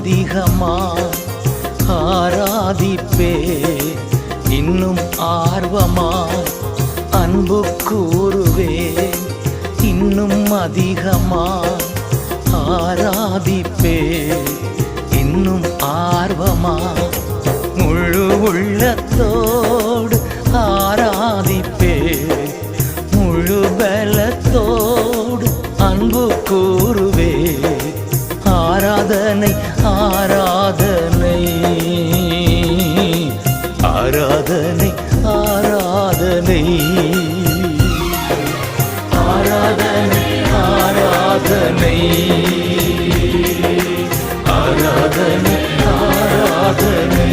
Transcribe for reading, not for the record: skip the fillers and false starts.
அதிகமாய் ஆராதிப்பே இன்னும் ஆர்வமாய் அன்பு கூறுவே இன்னும் அதிகமாய் ஆராதிப்பே இன்னும் ஆர்வமாய் முழு உள்ளத்தோடு ஆராதிப்பே முழு பலத்தோடு அன்பு கூறுவே ஆராதனை ஆராதனை ஆராதனை ஆராதனை ஆராதனை ஆராதனை ஆராதனை ஆராதனை